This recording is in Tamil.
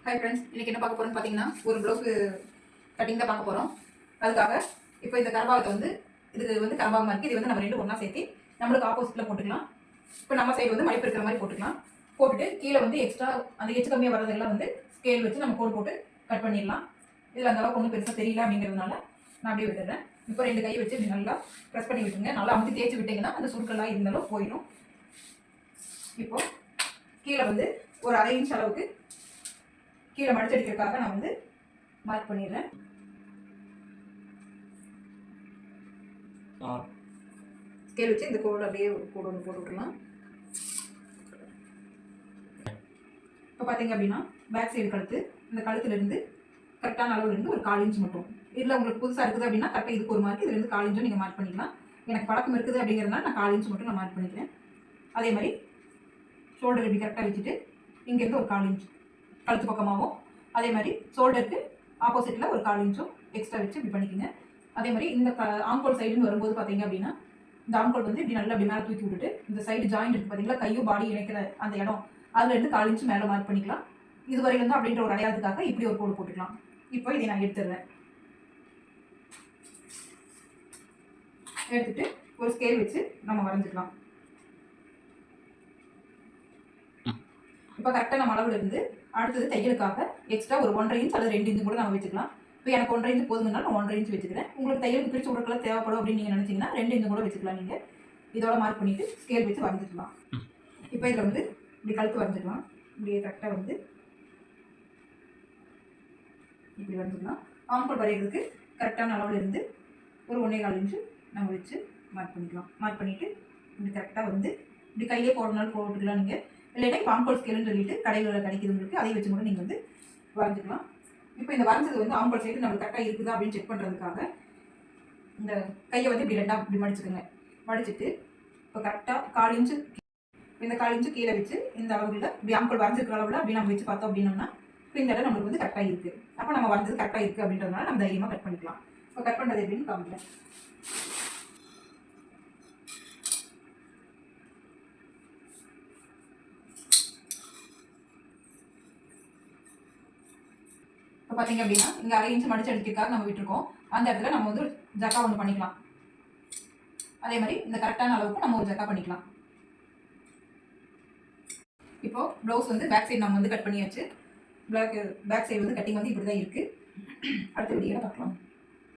ஹாய் ஃப்ரெண்ட்ஸ், இன்றைக்கி என்ன பார்க்க போகிறோம்னு பார்த்தீங்கன்னா ஒரு ப்ளவுஸு கட்டிங் தான் பார்க்க போகிறோம். அதுக்காக இப்போ இந்த கரபாகத்தை வந்து இது வந்து கரபாகமாக இருக்குது. இது வந்து நம்ம ரெண்டு ஒன்றா சேர்த்து நம்மளுக்கு ஆப்போசிட்டில் போட்டுக்கலாம். இப்போ நம்ம சைடு வந்து மடிப்பு இருக்கிற மாதிரி போட்டுக்கலாம். போட்டுட்டு கீழே வந்து எக்ஸ்ட்ரா அந்த எச்சு கம்மியாக வரதெல்லாம் வந்து ஸ்கேல் வச்சு நம்ம கோடு போட்டு கட் பண்ணிடலாம். இதில் அந்த அளவுக்கு ஒன்றும் பெருசாக தெரியல அப்படிங்கிறதுனால நான் அப்படியே விட்டுறேன். இப்போ ரெண்டு கையை வச்சு இப்படி நல்லா ப்ரெஸ் பண்ணி விட்டுருங்க. நல்லா அமுத்தி தேய்ச்சி விட்டிங்கன்னா அந்த சுருக்கெல்லாம் இருந்தாலும் போயிடும். இப்போது கீழே வந்து ஒரு 1/2 இன்ச் அளவுக்கு கீழே மடிச்சடிக்கிறதுக்காக நான் வந்து மார்க் பண்ணிடுறேன். ஸ்கேல் வச்சு இந்த கோடு அப்படியே ஒரு கோடு ஒன்று போட்டு விட்டுலாம். இப்போ பார்த்தீங்க அப்படின்னா பேக் சைடு கழுத்து, இந்த கழுத்துலேருந்து கரெக்டான அளவுலேருந்து ஒரு 1/4 இன்ச் மட்டும். இதில் உங்களுக்கு புதுசாக இருக்குது அப்படின்னா கரெக்டாக இதுக்கு ஒரு மார்க், இதுலேருந்து 1/4 இன்ச்சும் நீங்கள் மார்க் பண்ணிக்கலாம். எனக்கு பழக்கம் இருக்குது அப்படிங்கிறதுனால நான் 1/4 இன்ச் மட்டும் நான் மார்க் பண்ணிக்கிறேன். அதே மாதிரி ஷோல்டர் இப்படி கரெக்டாக வச்சுட்டு இங்கேருந்து ஒரு 1/4 இன்ச் கழுத்து பக்கமாகவும், அதே மாதிரி ஷோல்டருக்கு ஆப்போசிட்டில் ஒரு 1/4 இன்ச்சும் எக்ஸ்ட்ரா வச்சு இப்படி பண்ணிக்கோங்க. அதே மாதிரி இந்த ஆம்கோல் சைடுன்னு வரும்போது பார்த்தீங்க அப்படின்னா இந்த ஆம்கோல் வந்து இப்படி நல்லா அப்படி மேலே தூக்கி விட்டுட்டு இந்த சைடு ஜாயிண்ட் இருக்குது பார்த்தீங்களா, கையும் பாடி இணைக்கிற அந்த இடம், அதுலேருந்து 1/4 இன்ச்சு மேலே மார்க் பண்ணிக்கலாம். இது வரையிலேருந்து அப்படின்ற ஒரு அடையாளத்துக்காக இப்படி ஒரு கோடு போட்டுக்கலாம். இப்போ இதை நான் எடுத்துடுறேன். எடுத்துட்டு ஒரு ஸ்கேல் வச்சு நம்ம வரைஞ்சிக்கலாம். இப்போ கரெக்டாக நம்ம அளவில் இருந்து அடுத்தது தையலுக்காக எக்ஸ்ட்ரா ஒரு 1/2 இன்ச் அல்லது 2 இன்ச்சு கூட நம்ம வச்சுக்கலாம். இப்போ எனக்கு 1/2 இன்ச் போதுங்கனால நான் 1/2 இன்ச் வச்சுக்கிறேன். உங்களுக்கு தையலுக்கு பிரித்து விடுறதுல தேவைப்படும் அப்படின்னு நீங்கள் நினச்சிங்கன்னா 2 இன்ச்சு கூட வச்சுக்கலாம். நீங்கள் இதோட மார்க் பண்ணிவிட்டு ஸ்கேல் வச்சு வரைஞ்சிக்கலாம். இப்போ இதில் வந்து இப்படி கழுத்து வரைஞ்சிக்கலாம். இப்படியே கரெக்டாக வந்து இப்படி வரைஞ்சிக்கலாம். ஆம்கோல் வரைகிறதுக்கு கரெக்டான அளவில் இருந்து ஒரு 1.25 இன்ச்சு நம்ம வச்சு மார்க் பண்ணிக்கலாம். மார்க் பண்ணிவிட்டு இப்படி கரெக்டாக வந்து இப்படி கையிலே போடுறதுனால போட்டுக்கலாம். நீங்கள் இல்லைன்னா இப்போ ஆம்கோல் ஸ்கேல்னு சொல்லிட்டு கடைகளில் கிடைக்குது உங்களுக்கு, அதை வச்சு கூட நீங்கள் வந்து வரைஞ்சிக்கலாம். இப்போ இந்த வரைஞ்சது வந்து ஆம்கோல் சைடு நம்மளுக்கு கரெக்டாக இருக்குதா அப்படின்னு செக் பண்ணுறதுக்காக இந்த கையை வந்து இப்படி ரெண்டாக இப்படி மடிச்சுக்கோங்க. மடிச்சுட்டு இப்போ கரெக்டாக 1/4 இன்ச்சு இந்த 1/4 இன்ச்சு கீழே வச்சு இந்த அளவுல இப்படி ஆம்கோல் வரைஞ்சிருக்கிற அளவில் அப்படி நம்ம வச்சு பார்த்தோம் அப்படின்னோம்னா இப்போ இந்த இடம் நம்மளுக்கு வந்து கரெக்டாக இருக்குது. அப்போ நம்ம வரைஞ்சது கரெக்டாக இருக்குது அப்படின்றதுனால நம்ம தைரியமாக கட் பண்ணிக்கலாம். இப்போ கட் பண்ணுறது எப்படின்னு காமிக்கிறேன். இப்போ பார்த்தீங்க அப்படின்னா இங்கே 1/2 இன்ச்சு மடிச்சு அடிக்கிறதுக்காக நம்ம விட்டுருக்கோம். அந்த இடத்துல நம்ம வந்து ஜக்கா ஒன்று பண்ணிக்கலாம். அதே மாதிரி இந்த கரெக்டான அளவுக்கு நம்ம ஒரு ஜக்கா பண்ணிக்கலாம். இப்போ ப்ளவுஸ் வந்து பேக் சைடு நம்ம வந்து கட் பண்ணியாச்சு. பேக் சைடு வந்து கட்டிங் வந்து இப்படி தான் இருக்குது. அடுத்த வீடியோவில் பார்க்கலாம்.